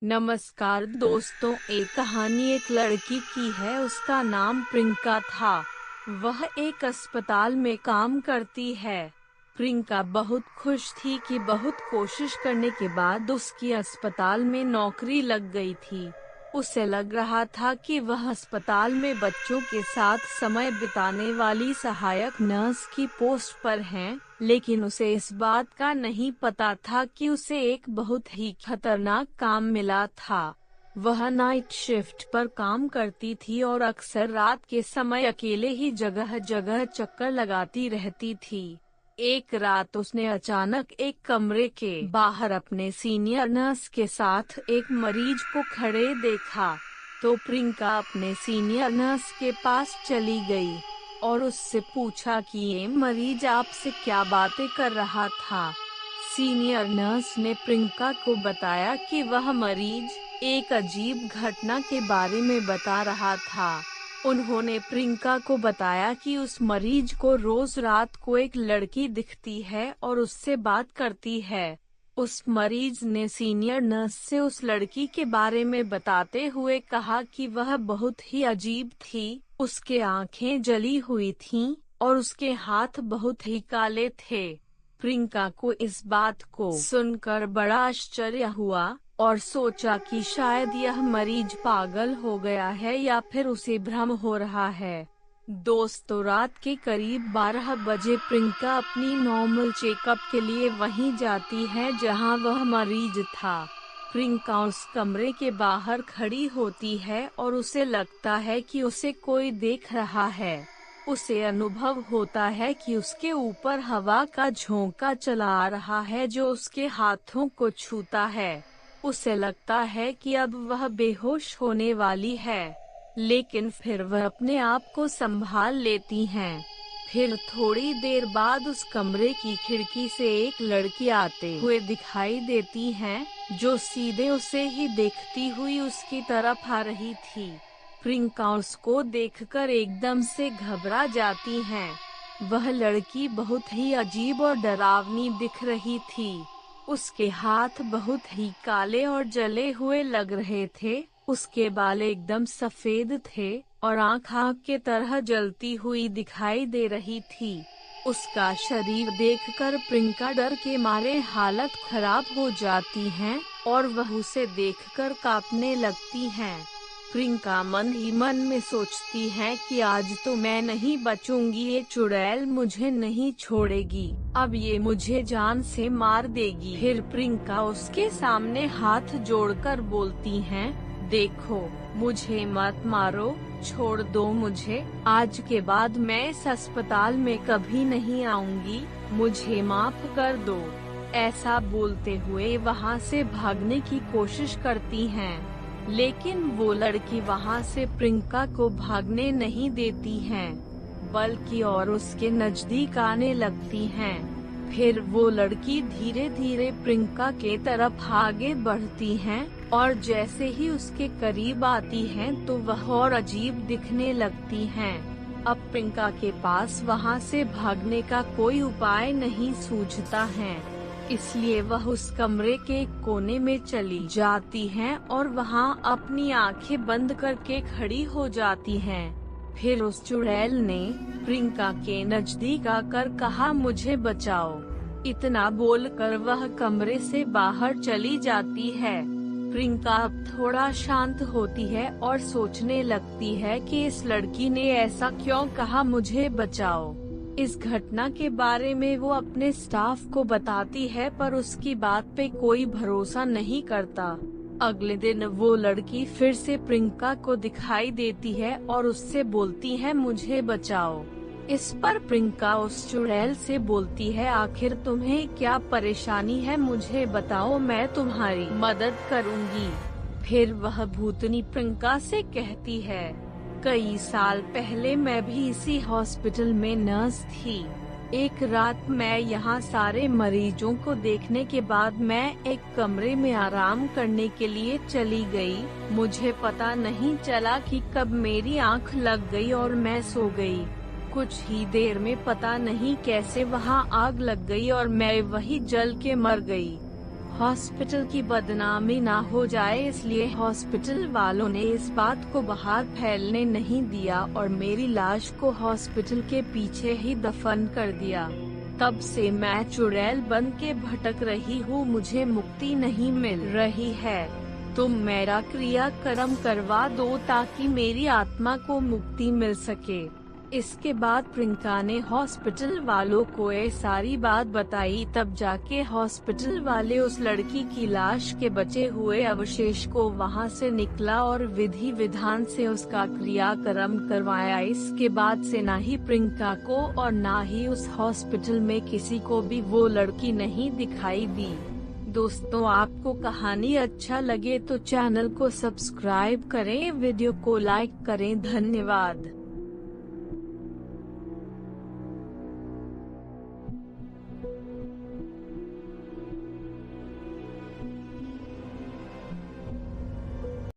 नमस्कार दोस्तों, एक कहानी एक लड़की की है। उसका नाम प्रियंका था। वह एक अस्पताल में काम करती है। प्रियंका बहुत खुश थी कि बहुत कोशिश करने के बाद उसकी अस्पताल में नौकरी लग गई थी। उसे लग रहा था कि वह अस्पताल में बच्चों के साथ समय बिताने वाली सहायक नर्स की पोस्ट पर है, लेकिन उसे इस बात का नहीं पता था कि उसे एक बहुत ही खतरनाक काम मिला था। वह नाइट शिफ्ट पर काम करती थी और अक्सर रात के समय अकेले ही जगह जगह चक्कर लगाती रहती थी। एक रात उसने अचानक एक कमरे के बाहर अपने सीनियर नर्स के साथ एक मरीज को खड़े देखा। तो प्रियंका अपने सीनियर नर्स के पास चली गई और उससे पूछा कि ये मरीज आपसे क्या बातें कर रहा था। सीनियर नर्स ने प्रियंका को बताया कि वह मरीज एक अजीब घटना के बारे में बता रहा था। उन्होंने प्रियंका को बताया कि उस मरीज को रोज रात को एक लड़की दिखती है और उससे बात करती है। उस मरीज ने सीनियर नर्स से उस लड़की के बारे में बताते हुए कहा कि वह बहुत ही अजीब थी। उसके आंखें जली हुई थीं और उसके हाथ बहुत ही काले थे। प्रियंका को इस बात को सुनकर बड़ा आश्चर्य हुआ और सोचा कि शायद यह मरीज पागल हो गया है या फिर उसे भ्रम हो रहा है। दोस्तों, रात के करीब 12 बजे प्रियंका अपनी नॉर्मल चेकअप के लिए वहीं जाती है जहां वह मरीज था। प्रियंका उस कमरे के बाहर खड़ी होती है और उसे लगता है कि उसे कोई देख रहा है। उसे अनुभव होता है कि उसके ऊपर हवा का झोंका चला आ रहा है जो उसके हाथों को छूता है। उसे लगता है कि अब वह बेहोश होने वाली है, लेकिन फिर वह अपने आप को संभाल लेती हैं। फिर थोड़ी देर बाद उस कमरे की खिड़की से एक लड़की आते हुए दिखाई देती है, जो सीधे उसे ही देखती हुई उसकी तरफ आ रही थी। प्रियंका उसको देखकर एकदम से घबरा जाती है। वह लड़की बहुत ही अजीब और डरावनी दिख रही थी। उसके हाथ बहुत ही काले और जले हुए लग रहे थे। उसके बाल एकदम सफेद थे और आँख के तरह जलती हुई दिखाई दे रही थी। उसका शरीर देखकर प्रियंका डर के मारे हालत खराब हो जाती है और वह उसे देखकर कांपने लगती है। प्रियंका मन ही मन में सोचती है कि आज तो मैं नहीं बचूंगी, ये चुड़ैल मुझे नहीं छोड़ेगी, अब ये मुझे जान से मार देगी। फिर प्रियंका उसके सामने हाथ जोड़कर बोलती है, देखो, मुझे मत मारो, छोड़ दो मुझे, आज के बाद मैं इस अस्पताल में कभी नहीं आऊंगी, मुझे माफ कर दो। ऐसा बोलते हुए वहाँ से भागने की कोशिश करती हैं। लेकिन वो लड़की वहाँ से प्रियंका को भागने नहीं देती हैं, बल्कि और उसके नजदीक आने लगती हैं। फिर वो लड़की धीरे धीरे प्रियंका के तरफ आगे बढ़ती हैं और जैसे ही उसके करीब आती हैं तो वह और अजीब दिखने लगती हैं। अब प्रियंका के पास वहाँ से भागने का कोई उपाय नहीं सूझता है, इसलिए वह उस कमरे के कोने में चली जाती है और वहाँ अपनी आंखें बंद करके खड़ी हो जाती है। फिर उस चुड़ैल ने प्रियंका के नजदीक आकर कहा, मुझे बचाओ। इतना बोलकर वह कमरे से बाहर चली जाती है। प्रियंका अब थोड़ा शांत होती है और सोचने लगती है कि इस लड़की ने ऐसा क्यों कहा, मुझे बचाओ। इस घटना के बारे में वो अपने स्टाफ को बताती है, पर उसकी बात पे कोई भरोसा नहीं करता। अगले दिन वो लड़की फिर से प्रियंका को दिखाई देती है और उससे बोलती है, मुझे बचाओ। इस पर प्रियंका उस चुड़ैल से बोलती है, आखिर तुम्हें क्या परेशानी है, मुझे बताओ, मैं तुम्हारी मदद करूँगी। फिर वह भूतनी प्रियंका से कहती है, कई साल पहले मैं भी इसी हॉस्पिटल में नर्स थी। एक रात मैं यहाँ सारे मरीजों को देखने के बाद मैं एक कमरे में आराम करने के लिए चली गई। मुझे पता नहीं चला कि कब मेरी आंख लग गई और मैं सो गई। कुछ ही देर में पता नहीं कैसे वहाँ आग लग गई और मैं वही जल के मर गई। हॉस्पिटल की बदनामी ना हो जाए इसलिए हॉस्पिटल वालों ने इस बात को बाहर फैलने नहीं दिया और मेरी लाश को हॉस्पिटल के पीछे ही दफन कर दिया। तब से मैं चुड़ैल बन के भटक रही हूँ, मुझे मुक्ति नहीं मिल रही है। तुम मेरा क्रियाक्रम करवा दो ताकि मेरी आत्मा को मुक्ति मिल सके। इसके बाद प्रियंका ने हॉस्पिटल वालों को ये सारी बात बताई। तब जाके हॉस्पिटल वाले उस लड़की की लाश के बचे हुए अवशेष को वहां से निकला और विधि विधान से उसका क्रियाक्रम करवाया। इसके बाद से ना ही प्रियंका को और ना ही उस हॉस्पिटल में किसी को भी वो लड़की नहीं दिखाई दी। दोस्तों, आपको कहानी अच्छा लगे तो चैनल को सब्सक्राइब करें, वीडियो को लाइक करें। धन्यवाद।